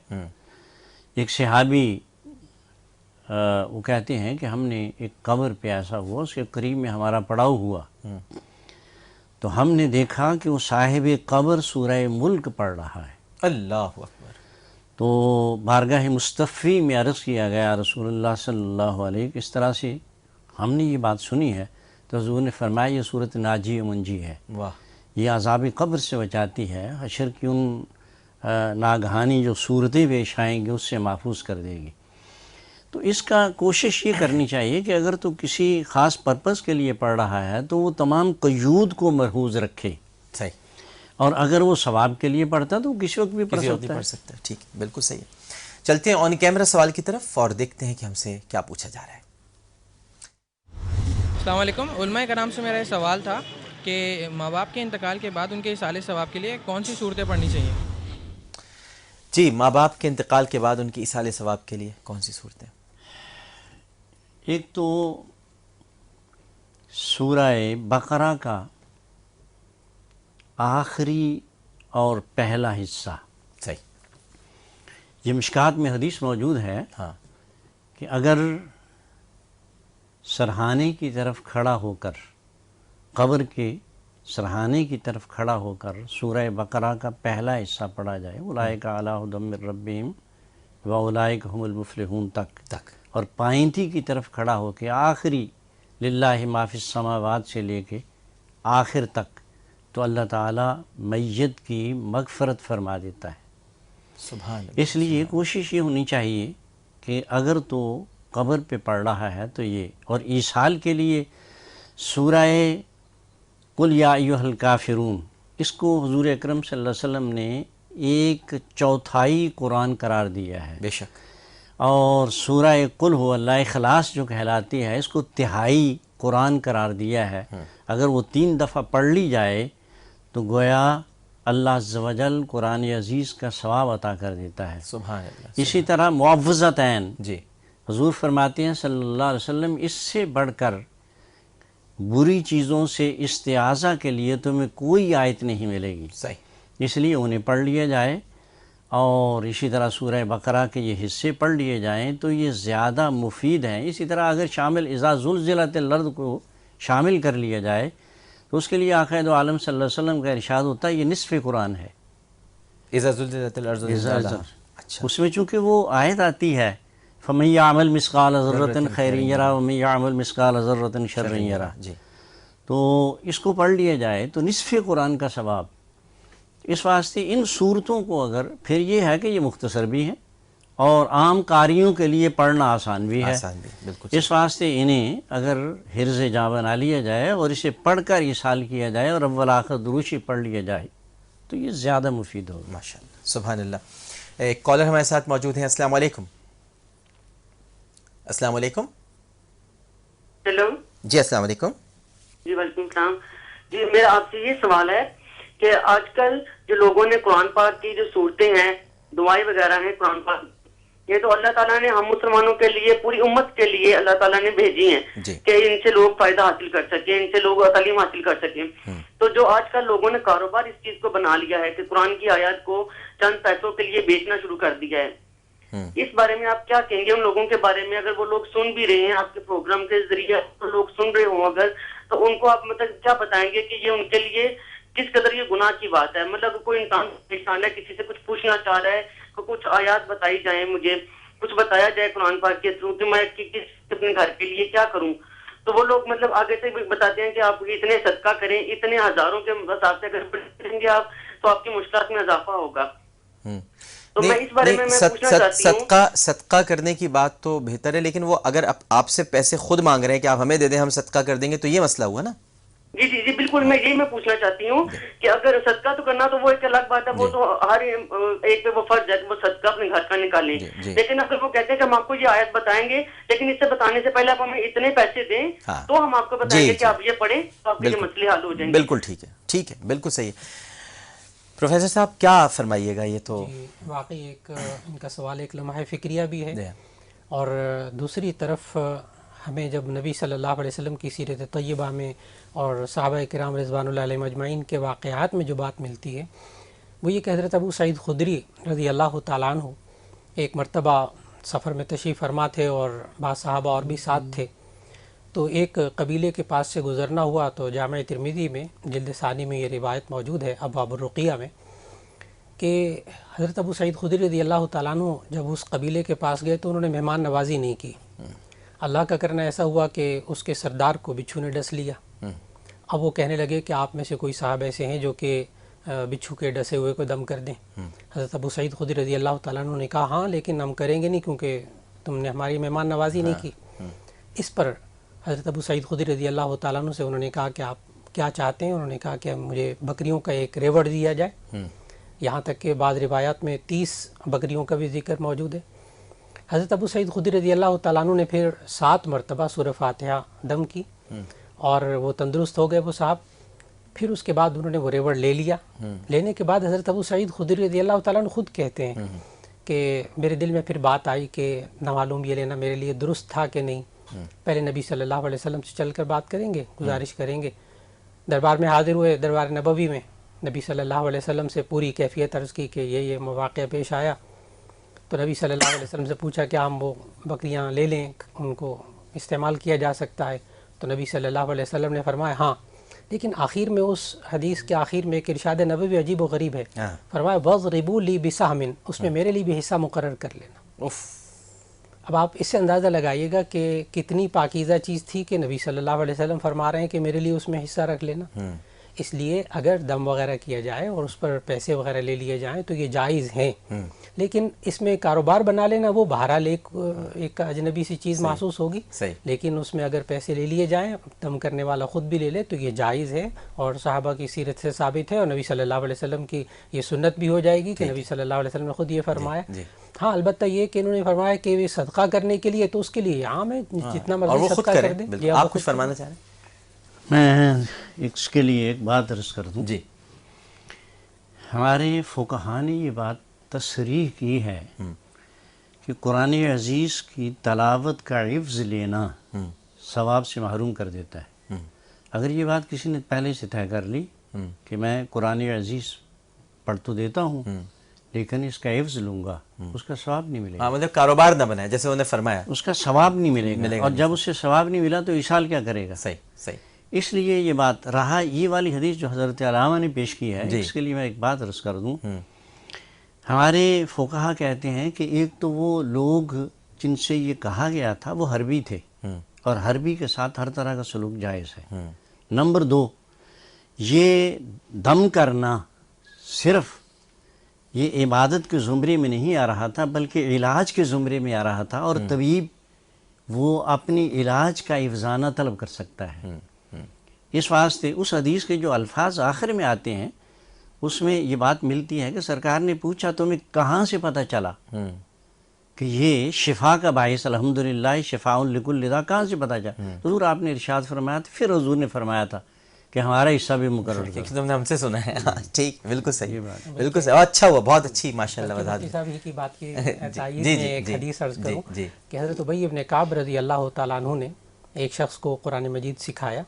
ایک صحابی وہ کہتے ہیں کہ ہم نے ایک قبر پہ ایسا ہوا، اس کے قریب میں ہمارا پڑاؤ ہوا، تو ہم نے دیکھا کہ وہ صاحب قبر سورہ ملک پڑھ رہا ہے۔ اللہ اکبر۔ تو بارگاہ مصطفی میں عرض کیا گیا رسول اللہ صلی اللہ علیہ، اس طرح سے ہم نے یہ بات سنی ہے، تو حضور نے فرمایا یہ صورت ناجی و منجی ہے، واہ، یہ عذاب قبر سے بچاتی ہے، حشر کی ان ناگہانی جو صورتیں پیش آئیں گی اس سے محفوظ کر دے گی۔ تو اس کا کوشش یہ کرنی چاہیے کہ اگر تو کسی خاص پرپس کے لیے پڑھ رہا ہے تو وہ تمام قیود کو محفوظ رکھے، صحیح، اور اگر وہ ثواب کے لیے پڑھتا تو کسی وقت بھی پڑھ کسی وقت سکتا بھی ہے۔ پڑھ سکتا ہے، ٹھیک ہے، بالکل صحیح ہے۔ چلتے ہیں آن کیمرہ سوال کی طرف اور دیکھتے ہیں کہ ہم سے کیا پوچھا جا رہا ہے۔ السلام علیکم، علماء کرام سے میرا یہ سوال تھا کہ ماں باپ کے انتقال کے بعد ان کے اصالِ ثواب کے لیے کون سی صورتیں پڑھنی چاہیے؟ جی، ماں باپ کے انتقال کے بعد ان کی ایصال ثواب کے لیے کون سی صورتیں؟ ایک تو سورہ بقرہ کا آخری اور پہلا حصہ، صحیح، یہ مشکات میں حدیث موجود ہے ہاں، کہ اگر سرہانے کی طرف کھڑا ہو کر، قبر کے سرہانے کی طرف کھڑا ہو کر سورہ بقرہ کا پہلا حصہ پڑھا جائے، اولئک علی ھدی من ربہم واولئک ھم المفلحون تک، اور پائنتی کی طرف کھڑا ہو کے آخری للہ ما فی السماوات سے لے کے آخر تک، تو اللہ تعالیٰ میت کی مغفرت فرما دیتا ہے۔ سبحان اللہ۔ اس لیے کوشش یہ ہونی چاہیے کہ اگر تو قبر پہ پڑھ رہا ہے تو یہ، اور ایصال کے لیے سورہ قل یا ایھا الکافرون، اس کو حضور اکرم صلی اللہ علیہ وسلم نے ایک چوتھائی قرآن قرار دیا ہے، بے شک، اور سورہ قل هو اللہ اخلاص جو کہلاتی ہے اس کو تہائی قرآن قرار دیا ہے۔ اگر وہ 3 دفعہ پڑھ لی جائے تو گویا اللہ عز و جل قرآن عزیز کا ثواب عطا کر دیتا ہے۔ سبحان اللہ۔ اسی طرح معوذتین، جی، حضور فرماتے ہیں صلی اللہ علیہ وسلم اس سے بڑھ کر بری چیزوں سے استعاذہ کے لیے تمہیں کوئی آیت نہیں ملے گی، صحیح، اس لیے انہیں پڑھ لیا جائے، اور اسی طرح سورہ بقرہ کے یہ حصے پڑھ لیے جائیں تو یہ زیادہ مفید ہیں۔ اسی طرح اگر شامل اذا زلزلت الارض کو شامل کر لیا جائے تو اس کے لیے آقا دو عالم صلی اللہ علیہ وسلم کا ارشاد ہوتا ہے یہ نصف قرآن ہے۔ اذا زلزلت الارض زلزالها، اچھا، اس میں چونکہ وہ آیت آتی ہے فَمَن يَعْمَلْ مِثْقَالَ ذَرَّةٍ خَيْرٍ يَرَهُ وَمَن يَعْمَلْ مِثْقَالَ ذَرَّةٍ شَرٍّ يَرَهُ، جی، تو اس کو پڑھ لیا جائے تو نصف قرآن کا ثواب۔ اس واسطے ان صورتوں کو اگر پھر یہ ہے کہ یہ مختصر بھی ہیں اور عام قاریوں کے لیے پڑھنا آسان بھی ہے، آسان بھی، بالکل، اس واسطے انہیں اگر حرز جاں بنا لیا جائے اور اسے پڑھ کر ایصال کیا جائے اور اول آخر دروشی پڑھ لیا جائے تو یہ زیادہ مفید ہوگا۔ ماشاء اللہ، سبحان اللہ۔ ایک کالر ہمارے ساتھ موجود ہیں، السلام علیکم۔ السلام علیکم. ہیلو. جی السلام علیکم. جی وعلیکم السلام. جی میرا آپ سے یہ سوال ہے کہ آج کل جو لوگوں نے قرآن پاک کی جو صورتیں ہیں، دعائیں وغیرہ ہیں قرآن پاک، یہ تو اللہ تعالیٰ نے ہم مسلمانوں کے لیے، پوری امت کے لیے اللہ تعالیٰ نے بھیجی ہیں کہ ان سے لوگ فائدہ حاصل کر سکیں، ان سے لوگ تعلیم حاصل کر سکیں. تو جو آج کل لوگوں نے کاروبار اس چیز کو بنا لیا ہے کہ قرآن کی آیات کو چند پیسوں کے لیے بیچنا شروع کر دیا ہے، اس بارے میں آپ کیا کہیں گے ان لوگوں کے بارے میں؟ اگر وہ لوگ سن بھی رہے ہیں آپ کے پروگرام کے ذریعے، لوگ سن رہے ہوں اگر، تو ان کو آپ مطلب کیا بتائیں گے کہ یہ ان کے لیے کس قدر یہ گناہ کی بات ہے؟ مطلب کوئی انسان پریشان ہے، کسی سے کچھ پوچھنا چاہ رہا ہے، کچھ آیات بتائی جائیں، مجھے کچھ بتایا جائے قرآن پاک کے تھرو کہ میں اپنے گھر کے لیے کیا کروں، تو وہ لوگ مطلب آگے سے بتاتے ہیں کہ آپ اتنے صدقہ کریں، اتنے ہزاروں کے حساب سے اگر کریں گے آپ تو آپ کی مشکلات میں اضافہ ہوگا. تو میں اس بارے میں پوچھنا چاہتی ہوں. صدقہ کرنے کی بات تو بہتر ہے، لیکن وہ اگر آپ سے پیسے خود مانگ رہے ہیں کہ آپ ہمیں دے دیں ہم صدقہ کر دیں گے، تو یہ مسئلہ ہوا نا. جی جی جی بالکل، میں یہی میں پوچھنا چاہتی ہوں کہ اگر صدقہ تو کرنا تو وہ ایک الگ بات ہے، وہ تو ہر ایک پہ وہ فرض ہے کہ وہ صدقہ اپنے گھر کا نکالیں، لیکن اگر وہ کہتے ہیں کہ ہم آپ کو یہ آیت بتائیں گے لیکن اس سے بتانے سے پہلے آپ ہمیں اتنے پیسے دیں تو ہم آپ کو بتائیں گے کہ آپ یہ پڑھیں تو آپ کے یہ مسئلے حل ہو جائیں گے. بالکل ٹھیک ہے، ٹھیک ہے، بالکل صحیح ہے. پروفیسر صاحب کیا فرمائیے گا؟ یہ تو واقعی ایک ان کا سوال ایک لمحہ فکریہ بھی ہے، اور دوسری طرف ہمیں جب نبی صلی اللہ علیہ وسلم کی سیرت طیبہ میں اور صحابہ کرام رضوان اللہ علیہم اجمعین کے واقعات میں جو بات ملتی ہے وہ یہ کہ حضرت ابو سعید خدری رضی اللہ تعالیٰ عنہ ایک مرتبہ سفر میں تشریف فرما تھے اور بعض صحابہ اور بھی ساتھ تھے، تو ایک قبیلے کے پاس سے گزرنا ہوا. تو جامع ترمذی میں جلد ثانی میں یہ روایت موجود ہے ابواب الرقیہ میں کہ حضرت ابو سعید خدری رضی اللہ تعالیٰ عنہ جب اس قبیلے کے پاس گئے تو انہوں نے مہمان نوازی نہیں کی. اللہ کا کرنا ایسا ہوا کہ اس کے سردار کو بچھو نے ڈس لیا. اب وہ کہنے لگے کہ آپ میں سے کوئی صاحب ایسے ہیں جو کہ بچھو کے ڈسے ہوئے کو دم کر دیں. حضرت ابو سعید خدری رضی اللہ تعالیٰ عنہ نے کہا ہاں لیکن ہم کریں گے نہیں کیونکہ تم نے ہماری مہمان نوازی نہیں کی. اس پر حضرت ابو سعید خدری رضی اللہ تعالیٰ عنہ سے انہوں نے کہا کہ آپ کیا چاہتے ہیں؟ انہوں نے کہا کہ مجھے بکریوں کا ایک ریوڑ دیا جائے. یہاں تک کہ بعض روایات میں 30 بکریوں کا بھی ذکر موجود ہے. حضرت ابو سعید خدری رضی اللہ تعالیٰ عنہ نے پھر 7 مرتبہ سورہ فاتحہ دم کی اور وہ تندرست ہو گئے وہ صاحب. پھر اس کے بعد انہوں نے وہ ریوڑ لے لیا. لینے کے بعد حضرت ابو سعید خدری رضی اللہ تعالیٰ عنہ خود کہتے ہیں کہ میرے دل میں پھر بات آئی کہ نہ معلوم یہ لینا میرے لیے درست تھا کہ نہیں. پہلے نبی صلی اللہ علیہ وسلم سے چل کر بات کریں گے، گزارش کریں گے. دربار میں حاضر ہوئے، دربار نبوی میں نبی صلی اللہ علیہ وسلم سے پوری کیفیت عرض کی کہ یہ مواقع پیش آیا. تو نبی صلی اللہ علیہ وسلم سے پوچھا کہ ہم وہ بکریاں لے لیں، ان کو استعمال کیا جا سکتا ہے؟ تو نبی صلی اللہ علیہ وسلم نے فرمایا ہاں. لیکن آخر میں اس حدیث کے آخر میں ایک ارشاد نبوی عجیب و غریب ہے. فرمایا وَاضْرِبُوا لِي بِسَهْمٍ، اس میں میرے لیے بھی حصہ مقرر کر لینا. اب آپ اس سے اندازہ لگائیے گا کہ کتنی پاکیزہ چیز تھی کہ نبی صلی اللہ علیہ وسلم فرما رہے ہیں کہ میرے لیے اس میں حصہ رکھ لینا. اس لیے اگر دم وغیرہ کیا جائے اور اس پر پیسے وغیرہ لے لیے جائیں تو یہ جائز ہیں، لیکن اس میں کاروبار بنا لینا وہ بہرحال ایک اجنبی سی چیز محسوس ہوگی. لیکن اس میں اگر پیسے لے لیے جائیں، دم کرنے والا خود بھی لے لے تو یہ جائز ہے اور صحابہ کی سیرت سے ثابت ہے، اور نبی صلی اللہ علیہ وسلم کی یہ سنت بھی ہو جائے گی کہ نبی صلی اللہ علیہ وسلم نے خود یہ فرمایا. ہاں البتہ یہ کہ انہوں نے فرمایا کہ یہ صدقہ کرنے کے لیے تو اس کے لیے عام ہے، جتنا مرضی صدقہ کر دیں. آپ کچھ فرمانا چاہ رہے ہیں؟ میں اس کے لیے ایک بات عرض کر دوں. جی ہمارے فقہا نے یہ بات تصریح کی ہے کہ قرآن عزیز کی تلاوت کا عفظ لینا ثواب سے محروم کر دیتا ہے. اگر یہ بات کسی نے پہلے سے طے کر لی کہ میں قرآن عزیز پڑھ تو دیتا ہوں لیکن اس کا عفظ لوں گا، اس کا ثواب نہیں ملے گا. مطلب کاروبار نہ بنائے جیسے انہوں نے فرمایا، اس کا ثواب نہیں ملے گا. اور جب اسے ثواب نہیں ملا تو اشال کیا کرے گا؟ صحیح. اس لیے یہ بات رہا. یہ والی حدیث جو حضرت علامہ نے پیش کی ہے اس کے لیے میں ایک بات عرض کر دوں. ہمارے فقہا کہتے ہیں کہ ایک تو وہ لوگ جن سے یہ کہا گیا تھا وہ حربی تھے اور حربی کے ساتھ ہر طرح کا سلوک جائز ہے. نمبر 2، یہ دم کرنا صرف یہ عبادت کے زمرے میں نہیں آ رہا تھا بلکہ علاج کے زمرے میں آ رہا تھا، اور طبیب وہ اپنی علاج کا افزانہ طلب کر سکتا ہے. اس واسطے اس حدیث کے جو الفاظ آخر میں آتے ہیں اس میں یہ بات ملتی ہے کہ سرکار نے پوچھا تمہیں کہاں سے پتہ چلا کہ یہ شفا کا باعث الحمدللہ شفاء لکل داء کہاں سے پتہ چلا؟ حضور آپ نے ارشاد فرمایا تھا، پھر حضور نے فرمایا تھا کہ ہمارا حصہ بھی مقرر کر. تم نے ہم سے سنا ہے. ٹھیک، بالکل صحیح، بالکل صحیح. اچھا ہوا، بہت اچھی ماشاءاللہ وضاحت. مفتی صاحب ہی کی بات کی تائید میں ایک حدیث عرض کروں کہ حضرت ابی بن کعب رضی اللہ تعالیٰ عنہ نے ایک شخص کو قرآن مجید سکھایا،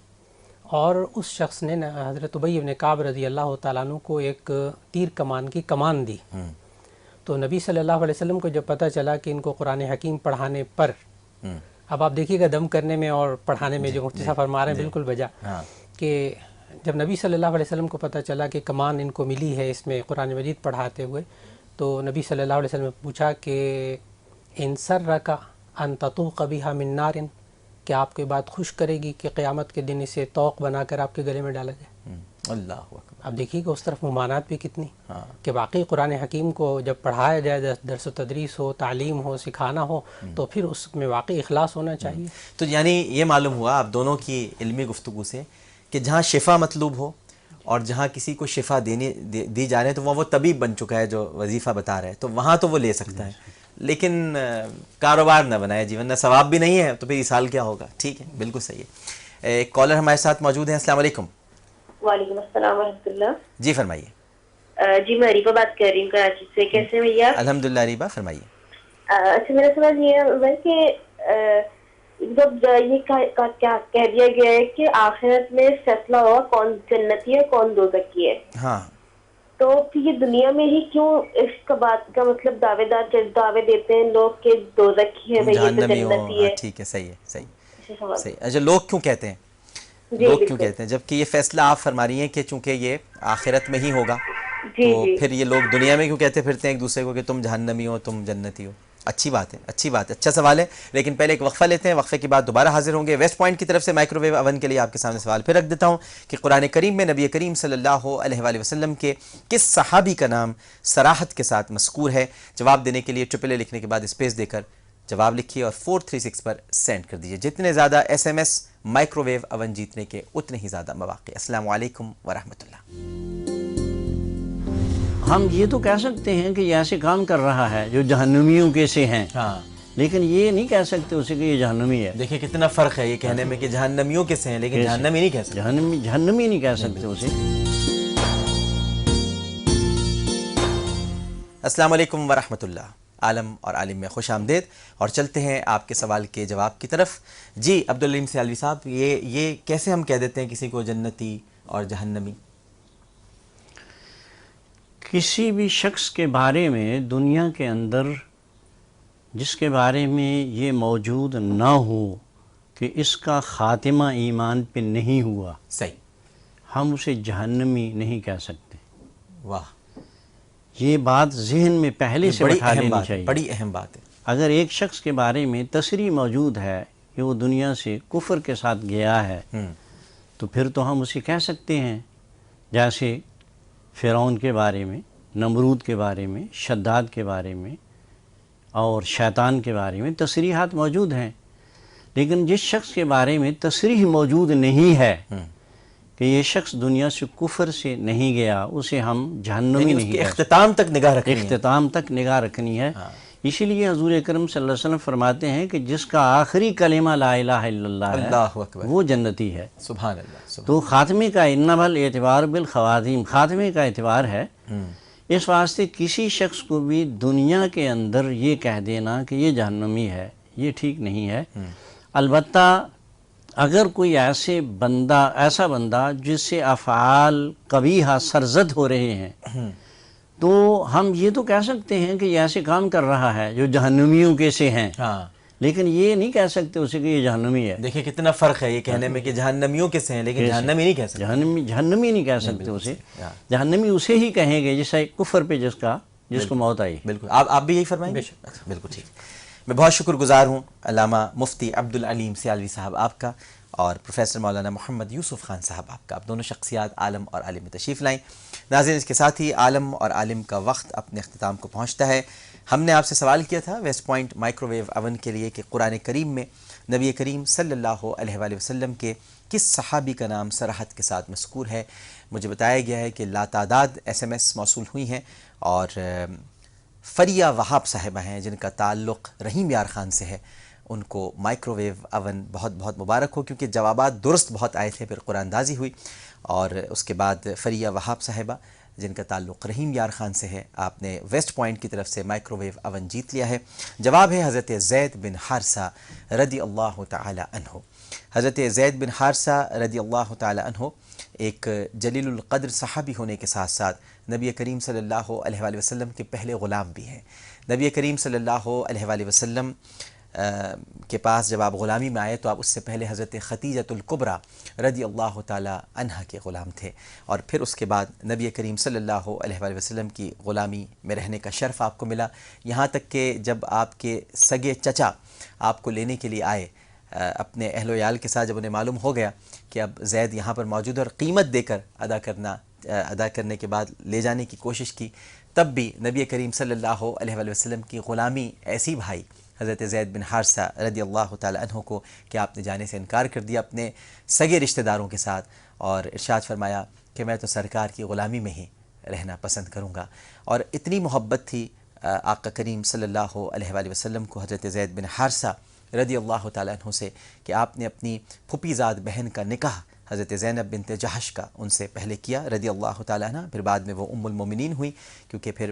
اور اس شخص نے حضرت ابی بن کعب رضی اللہ تعالیٰ عنہ کو ایک تیر کمان کی کمان دی. تو نبی صلی اللہ علیہ وسلم کو جب پتہ چلا کہ ان کو قرآن حکیم پڑھانے پر، اب آپ دیکھیے گا دم کرنے میں اور پڑھانے میں جو مفتی صاحب فرما رہے ہیں بالکل بجا، کہ جب نبی صلی اللہ علیہ وسلم کو پتہ چلا کہ کمان ان کو ملی ہے اس میں قرآن مجید پڑھاتے ہوئے، تو نبی صلی اللہ علیہ وسلم نے پوچھا کہ ان سرک ان تطوق بها من نار، کہ آپ کو بات خوش کرے گی کہ قیامت کے دن اسے توق بنا کر آپ کے گلے میں ڈالا جائے. اللہ اکبر. اب دیکھیے کہ اس طرف ممانعت بھی کتنی، کہ واقعی قرآن حکیم کو جب پڑھایا جائے، درس و تدریس ہو، تعلیم ہو، سکھانا ہو، تو پھر اس میں واقعی اخلاص ہونا چاہیے. تو یعنی یہ معلوم ہوا آپ دونوں کی علمی گفتگو سے کہ جہاں شفا مطلوب ہو اور جہاں کسی کو شفا دی جانے، تو وہ طبیب بن چکا ہے جو وظیفہ بتا رہا ہے، تو وہاں تو وہ لے سکتا ہے، لیکن کاروبار نہ بنائے جیون، نہ ثواب بھی نہیں ہے تو پھر اسال کیا ہوگا. ٹھیک ہے، بالکل صحیح ہے. ایک کالر ہمارے ساتھ موجود ہیں. السلام علیکم. وعلیکم السلام ورحمۃ اللہ. جی فرمائیے. جی میں ریبا بات کر رہی ہوں کراچی سے. کیسے ہیں بھیا؟ الحمدللہ. ریبا فرمائیے. اچھا میرا سوال یہ ہے کہ جب یہ کہہ دیا گیا ہے کہ آخرت میں فیصلہ ہوگا کون جنتی ہے کون دوزخی ہے، ہاں، تو پھر یہ دنیا میں ہی کیوں اس کا بات کا مطلب دعوے دیتے ہیں لوگ کہ دوزخی ہے، بھئی یہ تو جنتی ہے. ٹھیک ہے، صحیح ہے، صحیح. اچھا، لوگ کیوں کہتے ہیں؟ لوگ کیوں کہتے ہیں جبکہ یہ فیصلہ آپ فرما رہی ہیں کہ چونکہ یہ آخرت میں ہی ہوگا، تو پھر یہ لوگ دنیا میں کیوں کہتے پھرتے ہیں ایک دوسرے کو کہ تم جہنمی ہو، تم جنتی ہو؟ اچھی بات ہے، اچھی بات ہے، اچھا سوال ہے. لیکن پہلے ایک وقفہ لیتے ہیں، وقفے کے بعد دوبارہ حاضر ہوں گے. ویسٹ پوائنٹ کی طرف سے مائکرو ویو اوون کے لیے آپ کے سامنے سوال پھر رکھ دیتا ہوں کہ قرآن کریم میں نبی کریم صلی اللہ علیہ وآلہ وسلم کے کس صحابی کا نام صراحت کے ساتھ مذکور ہے؟ جواب دینے کے لیے ٹرپل لکھنے کے بعد اسپیس دے کر جواب لکھیے اور 436 پر سینڈ کر دیجیے. جتنے زیادہ S M S microwave oven جیتنے کے اتنے ہی زیادہ مواقع. السلام علیکم ورحمۃ اللہ. ہم یہ تو کہہ سکتے ہیں کہ یہ ایسے کام کر رہا ہے جو جہنمیوں کے سے ہیں، لیکن یہ نہیں کہہ سکتے اسے کہ یہ جہنمی ہے. دیکھیں کتنا فرق ہے یہ کہنے میں کہ جہنمیوں کے سے ہیں، لیکن جہنمی نہیں کہہ سکتے. جہنمی نہیں کہہ سکتے اسے. السلام علیکم ورحمۃ اللہ. عالم اور عالم میں خوش آمدید، اور چلتے ہیں آپ کے سوال کے جواب کی طرف. جی عبدالعلیم سیالوی صاحب، یہ کیسے ہم کہہ دیتے ہیں کسی کو جنتی اور جہنمی؟ کسی بھی شخص کے بارے میں دنیا کے اندر جس کے بارے میں یہ موجود نہ ہو کہ اس کا خاتمہ ایمان پہ نہیں ہوا، صحیح، ہم اسے جہنمی نہیں کہہ سکتے. واہ، یہ بات ذہن میں پہلے سے بٹھا لینی چاہیے. بڑی اہم بات ہے. اگر ایک شخص کے بارے میں تصریح موجود ہے کہ وہ دنیا سے کفر کے ساتھ گیا ہے، تو پھر تو ہم اسے کہہ سکتے ہیں. جیسے فرعون کے بارے میں، نمرود کے بارے میں، شداد کے بارے میں اور شیطان کے بارے میں تصریحات موجود ہیں. لیکن جس شخص کے بارے میں تصریح موجود نہیں ہے کہ یہ شخص دنیا سے کفر سے نہیں گیا، اسے ہم جہنمی نہیں کہتے. اختتام تک نگاہ رکھنی ہے. اختتام تک نگاہ رکھنی ہے. اسی لیے حضور اکرم صلی اللہ علیہ وسلم فرماتے ہیں کہ جس کا آخری کلمہ لا الہ الا اللہ ہے، اللہ اکبر، وہ جنتی ہے. سبحان اللہ. تو خاتمے کا انما الاعتبار بالخواتیم، خاتمے کا اعتبار ہے. اس واسطے کسی شخص کو بھی دنیا کے اندر یہ کہہ دینا کہ یہ جہنمی ہے، یہ ٹھیک نہیں ہے. البتہ اگر کوئی ایسا بندہ جس سے افعال قبیحہ سرزد ہو رہے ہیں، تو ہم یہ تو کہہ سکتے ہیں کہ یہ ایسے کام کر رہا ہے جو جہنمیوں کے سے ہیں، لیکن یہ نہیں کہہ سکتے اسے کہ یہ جہنمی ہے. دیکھیں کتنا فرق ہے یہ کہنے میں کہ جہنمیوں کے سے ہیں، لیکن جہنمی نہیں کہہ سکتے. جہنمی نہیں کہہ سکتے اسے. جہنمی اسے ہی کہیں گے جیسے کفر پہ جس کو موت آئی. بالکل. آپ بھی یہی فرمائیں گے؟ بالکل ٹھیک. میں بہت شکر گزار ہوں علامہ مفتی عبدالعلیم سیالوی صاحب آپ کا اور پروفیسر مولانا محمد یوسف خان صاحب آپ کا. آپ دونوں شخصیات عالم اور عالم میں تشریف لائیں. ناظرین، اس کے ساتھ ہی عالم اور عالم کا وقت اپنے اختتام کو پہنچتا ہے. ہم نے آپ سے سوال کیا تھا Westpoint microwave oven کے لیے کہ قرآن کریم میں نبی کریم صلی اللہ علیہ وآلہ وسلم کے کس صحابی کا نام صراحت کے ساتھ مذکور ہے. مجھے بتایا گیا ہے کہ لاتعداد ایس ایم ایس موصول ہوئی ہیں اور فریہ وہاب صاحبہ ہیں جن کا تعلق رحیم یار خان سے ہے، ان کو مائکرو ویو اوون بہت بہت مبارک ہو، کیونکہ جوابات درست بہت آئے تھے، پھر قرآن اندازی ہوئی۔ اور اس کے بعد فریہ وہاب صاحبہ جن کا تعلق رحیم یار خان سے ہے، آپ نے ویسٹ پوائنٹ کی طرف سے مائکرو ویو اوون جیت لیا ہے۔ جواب ہے حضرت زید بن حارثہ رضی اللہ تعالی عنہ۔ حضرت زید بن حارثہ رضی اللہ تعالی عنہ ایک جلیل القدر صحابی ہونے کے ساتھ ساتھ نبی کریم صلی اللہ علیہ وآلہ وسلم کے پہلے غلام بھی ہیں۔ نبی کریم صلی اللہ علیہ وآلہ وسلم کے پاس جب آپ غلامی میں آئے تو آپ اس سے پہلے حضرت خدیجۃ الکبریٰ رضی اللہ تعالی عنہا کے غلام تھے، اور پھر اس کے بعد نبی کریم صلی اللہ علیہ وآلہ وسلم کی غلامی میں رہنے کا شرف آپ کو ملا، یہاں تک کہ جب آپ کے سگے چچا آپ کو لینے کے لیے آئے اپنے اہل و عیال کے ساتھ، جب انہیں معلوم ہو گیا کہ اب زید یہاں پر موجود ہے اور قیمت دے کر ادا کرنے کے بعد لے جانے کی کوشش کی، تب بھی نبی کریم صلی اللہ علیہ وآلہ وسلم کی غلامی ایسی بھائی حضرت زید بن حارثہ رضی اللہ تعالی عنہ کو کہ آپ نے جانے سے انکار کر دیا اپنے سگے رشتہ داروں کے ساتھ، اور ارشاد فرمایا کہ میں تو سرکار کی غلامی میں ہی رہنا پسند کروں گا۔ اور اتنی محبت تھی آقا کریم صلی اللہ علیہ وآلہ وسلم کو حضرت زید بن حارثہ رضی اللہ تعالی عنہ سے کہ آپ نے اپنی پھوپھی زاد بہن کا نکاح حضرت زینب بنت جحش کا ان سے پہلے کیا رضی اللہ تعالی عنہ، پھر بعد میں وہ ام المومنین ہوئی، کیونکہ پھر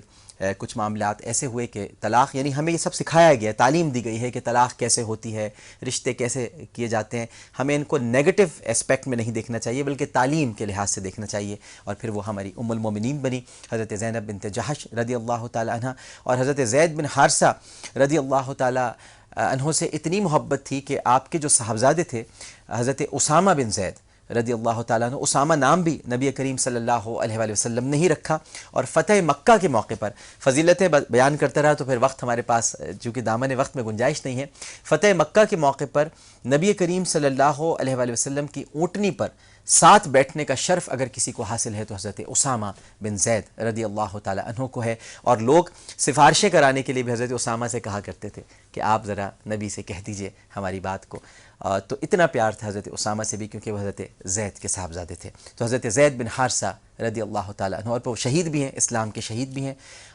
کچھ معاملات ایسے ہوئے کہ طلاق، یعنی ہمیں یہ سب سکھایا گیا ہے، تعلیم دی گئی ہے کہ طلاق کیسے ہوتی ہے، رشتے کیسے کیے جاتے ہیں، ہمیں ان کو نیگیٹو اسپیکٹ میں نہیں دیکھنا چاہیے بلکہ تعلیم کے لحاظ سے دیکھنا چاہیے، اور پھر وہ ہماری ام المومنین بنی حضرت زینب بنت جحش رضی اللہ تعالی عنہ۔ اور حضرت زید بن حارثہ رضی اللہ تعالی عنہ سے اتنی محبت تھی کہ آپ کے جو صاحبزادے تھے حضرت اسامہ بن زید رضی اللہ تعالیٰ عنہ، اسامہ نام بھی نبی کریم صلی اللہ علیہ وآلہ وسلم نے ہی رکھا، اور فتح مکہ کے موقع پر فضیلتیں بیان کرتا رہا تو پھر وقت ہمارے پاس چونکہ دامن وقت میں گنجائش نہیں ہے، فتح مکہ کے موقع پر نبی کریم صلی اللہ علیہ وآلہ وسلم کی اونٹنی پر ساتھ بیٹھنے کا شرف اگر کسی کو حاصل ہے تو حضرت اسامہ بن زید رضی اللہ تعالی عنہ کو ہے، اور لوگ سفارشیں کرانے کے لیے بھی حضرت اسامہ سے کہا کرتے تھے کہ آپ ذرا نبی سے کہہ دیجئے ہماری بات کو، تو اتنا پیار تھا حضرت اسامہ سے بھی کیونکہ وہ حضرت زید کے صاحبزادے تھے۔ تو حضرت زید بن حارثہ رضی اللہ تعالی عنہ، اور وہ شہید بھی ہیں، اسلام کے شہید بھی ہیں،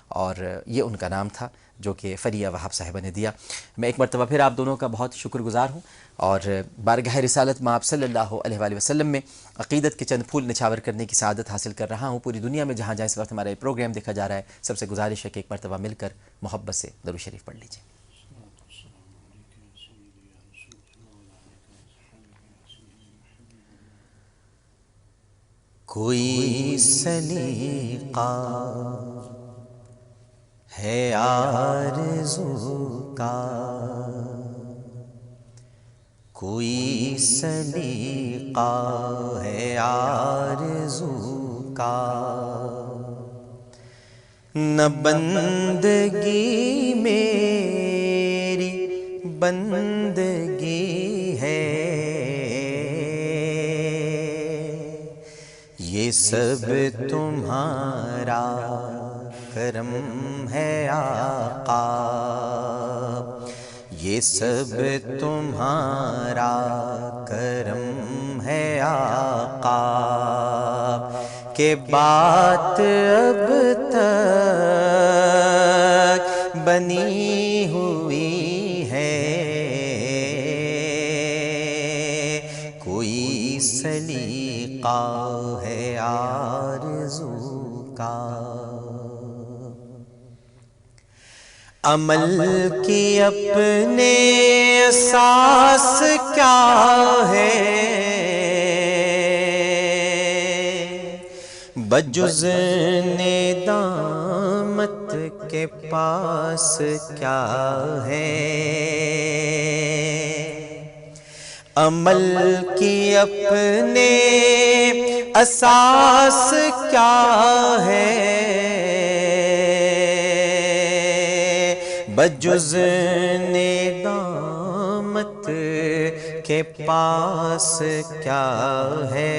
اور یہ ان کا نام تھا جو کہ فریہ وہاب صاحبہ نے دیا۔ میں ایک مرتبہ پھر آپ دونوں کا بہت شکر گزار ہوں، اور بارگاہ رسالت میں آپ صلی اللہ علیہ وآلہ وسلم میں عقیدت کے چند پھول نچھاور کرنے کی سعادت حاصل کر رہا ہوں۔ پوری دنیا میں جہاں جہاں اس وقت ہمارا یہ پروگرام دیکھا جا رہا ہے، سب سے گزارش ہے کہ ایک مرتبہ مل کر محبت سے درود شریف پڑھ لیجیے۔ کوئی سلیقہ ہے آرزو کا، کوئی سلیقہ ہے آرزو کا، نہ بندگی میری بندگی ہے، یہ سب تمہارا کرم ہے آقا، یہ سب تمہارا کرم ہے آقا، کہ بات اب تک بنی ہوئی ہے، کوئی سلیقہ ہے آرزو کا۔ عمل کی اپنے اساس کیا ہے، بجز ندامت کے پاس کیا ہے، عمل کی اپنے اساس کیا ہے، بجز ندامت کے پاس کیا ہے،